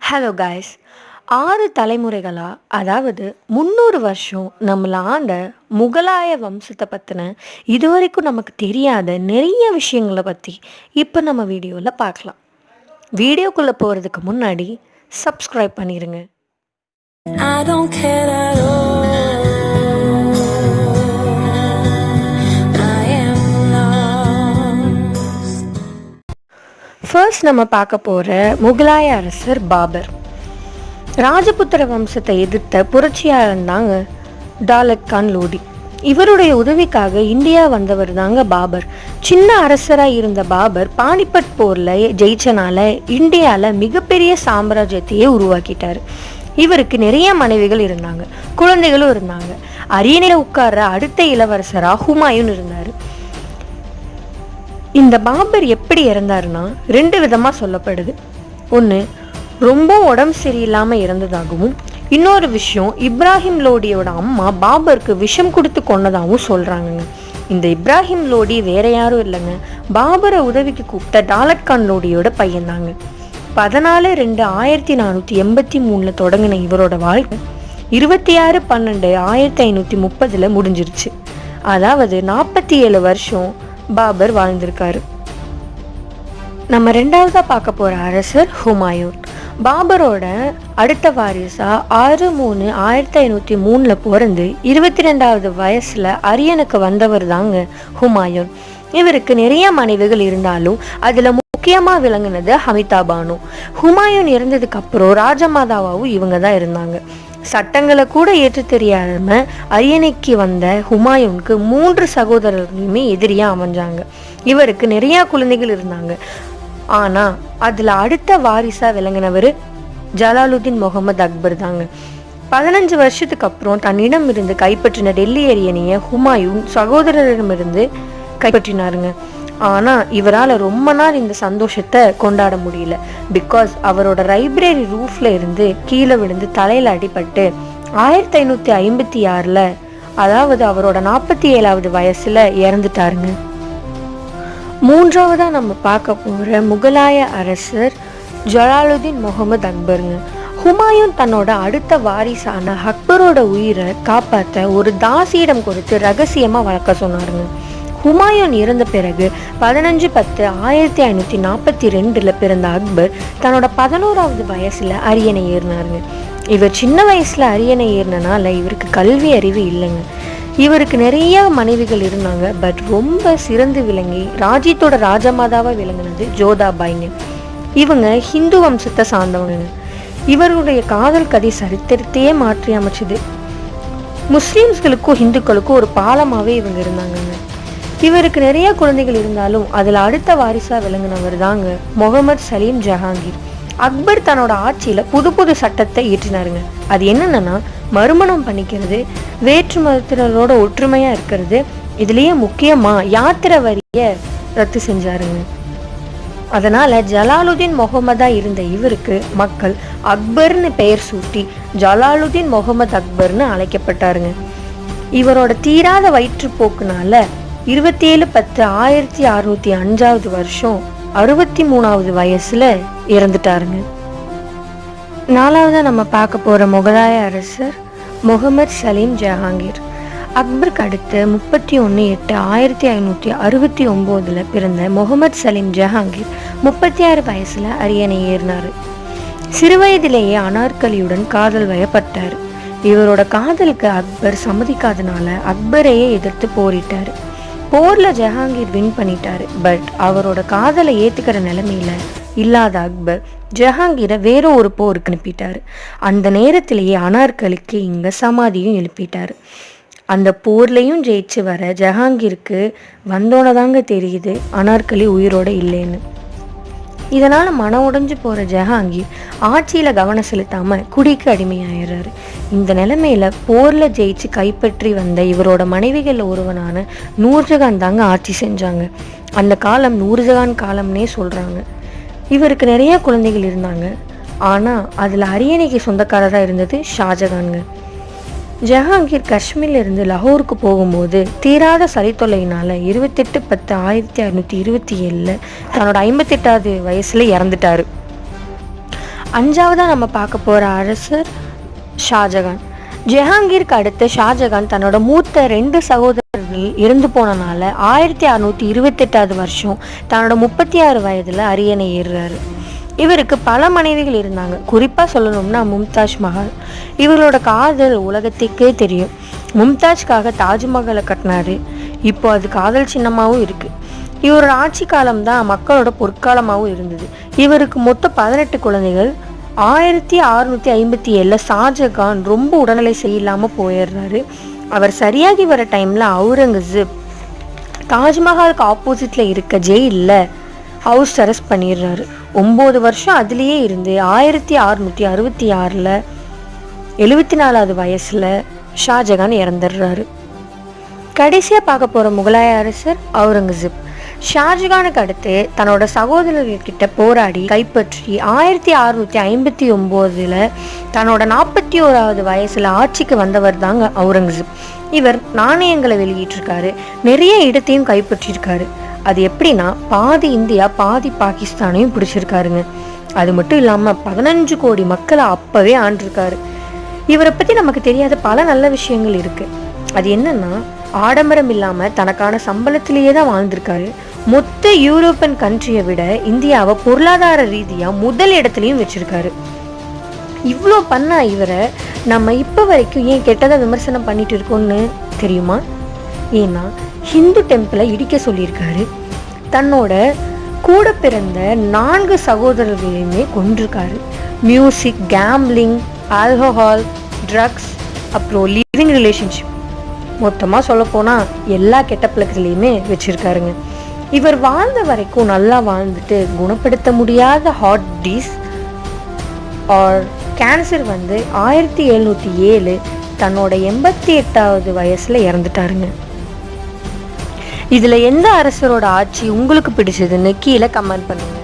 Hello guys. 6 தலைமுறைகளா, அதாவது 300 வருஷம் நம்மளை ஆண்ட முகலாய வம்சத்தை பற்றின இதுவரைக்கும் நமக்கு தெரியாத நிறைய விஷயங்களை பற்றி இப்போ நம்ம வீடியோவில் பார்க்கலாம். வீடியோக்குள்ளே போகிறதுக்கு முன்னாடி சப்ஸ்கிரைப் பண்ணிடுங்க. I don't care at all. I am lost. First நம்ம பார்க்க போகிற முகலாய அரசர் பாபர். ராஜபுத்திர வம்சத்தை எதிர்த்த புரட்சியாளன் தாங்க டாலத் கான் லோடி. இவருடைய உதவிக்காக இந்தியா வந்தவர் தாங்க பாபர். சின்ன அரசராக இருந்த பாபர் பானிபட் போரில் ஜெயிச்சனால இந்தியாவில் மிகப்பெரிய சாம்ராஜ்யத்தையே உருவாக்கிட்டார். இவருக்கு நிறைய மனைவிகள் இருந்தாங்க, குழந்தைகளும் இருந்தாங்க. அரியணையில் உட்கார்ற அடுத்த இளவரசராக ஹுமாயூன் இருந்தார். இந்த பாபர் எப்படி இறந்தாருன்னா 2 விதமாக சொல்லப்படுது. ஒன்று, ரொம்ப உடம்பு சரியில்லாமல் இறந்ததாகவும், இன்னொரு விஷயம் இப்ராஹிம் லோடியோட அம்மா பாபருக்கு விஷம் கொடுத்து கொன்னதாகவும் சொல்கிறாங்கங்க. இந்த இப்ராஹிம் லோடி வேற யாரும் இல்லைங்க, பாபரை உதவிக்கு கூப்பிட்ட டாலத் கான் லோடியோட பையன்தாங்க. 14/483 தொடங்கின இவரோட வாழ்க்கை 26/12/1530 முடிஞ்சிருச்சு. அதாவது 47 வருஷம் பாபர் வாழ்ந்திருக்காரு. நம்ம 2வதா பார்க்க போகிற அரசர் ஹுமாயூன். பாபரோட அடுத்த வாரிசா 6/3/1503 பிறந்து 22வது வயசுல அரியனுக்கு வந்தவர் தாங்க ஹுமாயூன். இவருக்கு நிறைய மனைவிகள் இருந்தாலும் அதுல முக்கியமா விளங்குனது ஹமிதா பானு. ஹுமாயூன் இறந்ததுக்கு அப்புறம் ராஜமாதாவும் இவங்க தான் இருந்தாங்க. சட்டங்களை கூட ஏற்று தெரியாம அரியணைக்கு வந்த ஹுமாயூனுக்கு 3 சகோதரர்களுமே எதிரியா அமைஞ்சாங்க. இவருக்கு நிறைய குழந்தைகள் இருந்தாங்க. ஆனா அதுல அடுத்த வாரிசா விளங்கினவர் ஜலாலுதீன் முகமது அக்பர் தாங்க. 15 வருஷத்துக்கு அப்புறம் தன்னிடம் இருந்து கைப்பற்றின டெல்லி அரியணைய ஹுமாயூன் சகோதரரிடமிருந்து கைப்பற்றினாருங்க. ஆனா இவரால் ரொம்ப நாள் இந்த சந்தோஷத்தை கொண்டாட முடியல. பிகாஸ் அவரோட லைப்ரரி ரூஃப்ல இருந்து கீழே விழுந்து தலையில அடிபட்டு 1556 அதாவது அவரோட 47வது வயசுல இறந்துட்டாருங்க. 3வதா நம்ம பார்க்க போகிற முகலாய அரசர் ஜலாலுதீன் முகமது அக்பருங்க. ஹுமாயூன் தன்னோட அடுத்த வாரிசான அக்பரோட உயிரை காப்பாற்ற ஒரு தாசியிடம் கொடுத்து ரகசியமாக வளர்க்க சொன்னாருங்க. ஹுமாயூன் இறந்த பிறகு 15/10/1542 பிறந்த அக்பர் தன்னோட 11வது வயசுல அரியணை ஏறினாருங்க. இவர் சின்ன வயசுல அரியணை ஏறினால இவருக்கு கல்வி அறிவு இல்லைங்க. இவருக்கு நிறைய மனைவிகள் இருந்தாங்க. பட் ரொம்ப சிறந்து விளங்கி ராஜ்யத்தோட ராஜமாதாவா விளங்கினது ஜோதாபாய்ங்க. இவங்க ஹிந்து வம்சத்தை சார்ந்தவங்க. இவருடைய காதல் கதை சரித்திரத்தையே மாற்றி அமைச்சது. முஸ்லிம்ஸ்களுக்கும் ஹிந்துக்களுக்கும் ஒரு பாலமாவே இவங்க இருந்தாங்க. இவருக்கு நிறைய குழந்தைகள் இருந்தாலும் அதுல அடுத்த வாரிசா விளங்கினவர் தாங்க முகமது சலீம் ஜஹாங்கீர். அக்பர் தன்னோட ஆட்சியில புது சட்டத்தை இயற்றினாருங்க. அது என்னன்னா மறுமணம் பண்ணிக்கிறது, வேற்று மதத்தினரோட ஒற்றுமையா இருக்கிறது, இதுலயே முக்கியமா யாத்திரை வரிய ரத்து செஞ்சாருங்க. அதனால ஜலாலுதீன் முகமதா இருந்த இவருக்கு மக்கள் அக்பர்னு பெயர் சூட்டி ஜலாலுதீன் முகமது அக்பர்னு அழைக்கப்பட்டாருங்க. இவரோட தீராத வயிற்றுப்போக்குனால 27/10/1605 வருஷம் 63வது வயசுல இறந்துட்டாருங்க. 4வதா நம்ம பார்க்க போற முகலாய அரசர் முகமது சலீம் ஜஹாங்கீர். அக்பருக்கு அடுத்து 31/8/1569 பிறந்த முகமது சலீம் ஜஹாங்கீர் 36 வயசுல அரியணை ஏறினார். சிறுவயதிலேயே அனார்கலியுடன் காதல் வயப்பட்டார். இவரோட காதலுக்கு அக்பர் சம்மதிக்காதனால அக்பரையே எதிர்த்து போரிட்டாரு. போர்ல ஜஹாங்கீர் வின் பண்ணிட்டாரு. பட் அவரோட காதலை ஏத்துக்கிற நிலைமையில இல்லாத அக்பர் ஜஹாங்கீரை வேற ஒரு போருக்கு அனுப்பிட்டாரு. அந்த நேரத்திலேயே அனார்கலிக்கு இங்க சமாதியும் எழுப்பிட்டாரு. அந்த போர்லையும் ஜெயிச்சு வர ஜஹாங்கீருக்கு வந்தோனதாங்க தெரியுது அனார்கலி உயிரோட இல்லைன்னு. இதனால மன உடைஞ்சு போற ஜஹாங்கீர் ஆட்சியில கவனம் செலுத்தாம குடிக்கு அடிமையாயிடுறாரு. இந்த நிலைமையில போர்ல ஜெயிச்சு கைப்பற்றி வந்த இவரோட மனைவிகள்ல ஒருவனான நூர்ஜஹான் தாங்க ஆட்சி செஞ்சாங்க. அந்த காலம் நூர்ஜஹான் காலம்னே சொல்றாங்க. இவருக்கு நிறைய குழந்தைகள் இருந்தாங்க. ஆனா அதுல அரியணைக்கு சொந்தக்காரராக இருந்தது ஷாஜகான்ங்க. ஜஹாங்கீர் காஷ்மீர்ல இருந்து லாகூருக்கு போகும்போது தீராத சளி தொல்லையினால 28/10/1627 தன்னோட 58வது வயசுல இறந்துட்டாரு. 5வதா நம்ம பார்க்க போகிற அரசர் ஷாஜகான். ஜஹாங்கீருக்கு அடுத்து ஷாஜகான் தன்னோட மூத்த 2 சகோதரர்கள் இறந்து போனனால 1628 வருஷம் தன்னோட 36 வயதில் அரியணை ஏறுறாரு. இவருக்கு பல மனைவிகள் இருந்தாங்க. குறிப்பாக சொல்லணும்னா மும்தாஜ் மஹால். இவரோட காதல் உலகத்துக்கே தெரியும். மும்தாஜ்காக தாஜ்மஹாலை கட்டினாரு. இப்போ அது காதல் சின்னமாகவும் இருக்குது. இவரோட ஆட்சி காலம்தான் மக்களோட பொற்காலமாகவும் இருந்தது. இவருக்கு மொத்தம் 18 குழந்தைகள். 1657 ஷாஜகான் ரொம்ப உடல்நிலை சரியில்லாமல் போயிடுறாரு. அவர் சரியாகி வர டைமில் அவுரங்கசீப் தாஜ்மஹாலுக்கு ஆப்போசிட்டில் இருக்க ஜெயிலில் ஹவுஸ் அரெஸ்ட் பண்ணிடுறாரு. 9 வருஷம் அதுலேயே இருந்து 1666 74வது வயசில் ஷாஜகான் இறந்துடுறாரு. கடைசியாக பார்க்க போகிற முகலாய அரசர் அவுரங்கசீப். ஷாஜகானுக்கு அடுத்து தன்னோட சகோதரர்கிட்ட போராடி கைப்பற்றி 1659 தன்னோட 41வது வயசுல ஆட்சிக்கு வந்தவர் தாங்க அவுரங்கசீப். இவர் நாணயங்களை வெளியிட்டிருக்காரு, நிறைய இடத்தையும் கைப்பற்றியிருக்காரு. அது எப்படின்னா பாதி இந்தியா பாதி பாகிஸ்தானையும் பிடிச்சிருக்காருங்க. அது மட்டும் இல்லாமல் 15 கோடி மக்களை அப்பவே ஆண்டிருக்காரு. இவரை பற்றி நமக்கு தெரியாத பல நல்ல விஷயங்கள் இருக்கு. அது என்னன்னா, ஆடம்பரம் இல்லாமல் தனக்கான சம்பளத்திலேயே தான் வாழ்ந்திருக்காரு. மொத்த யூரோப்பியன் கண்ட்ரியை விட இந்தியாவை பொருளாதார ரீதியாக முதல் இடத்துலையும் வச்சிருக்காரு. இவ்வளோ பண்ண இவரை நம்ம இப்போ வரைக்கும் ஏன் கெட்டதாக விமர்சனம் பண்ணிட்டு இருக்கோம்னு தெரியுமா? ஏன்னா ஹிந்து டெம்பிளை இடிக்க சொல்லியிருக்காரு. தன்னோட கூட பிறந்த 4 சகோதரர்களையுமே கொண்டிருக்காரு. மியூசிக், கேம்பிளிங், ஆல்கஹால், ட்ரக்ஸ், அப்புறம் லிவிங் ரிலேஷன்ஷிப், மொத்தமாக சொல்லப்போனால் எல்லா கெட்ட பழக்கத்துலேயுமே வச்சுருக்காருங்க. இவர் வாழ்ந்த வரைக்கும் நல்லா வாழ்ந்துட்டு குணப்படுத்த முடியாத ஹார்ட் டிசீஸ் ஆர் கேன்சர் 1707 தன்னோட 88வது வயசில் இறந்துட்டாருங்க. இதில் எந்த அரசரோட ஆட்சி உங்களுக்கு பிடிச்சதுன்னு கீழே கமெண்ட் பண்ணுங்க.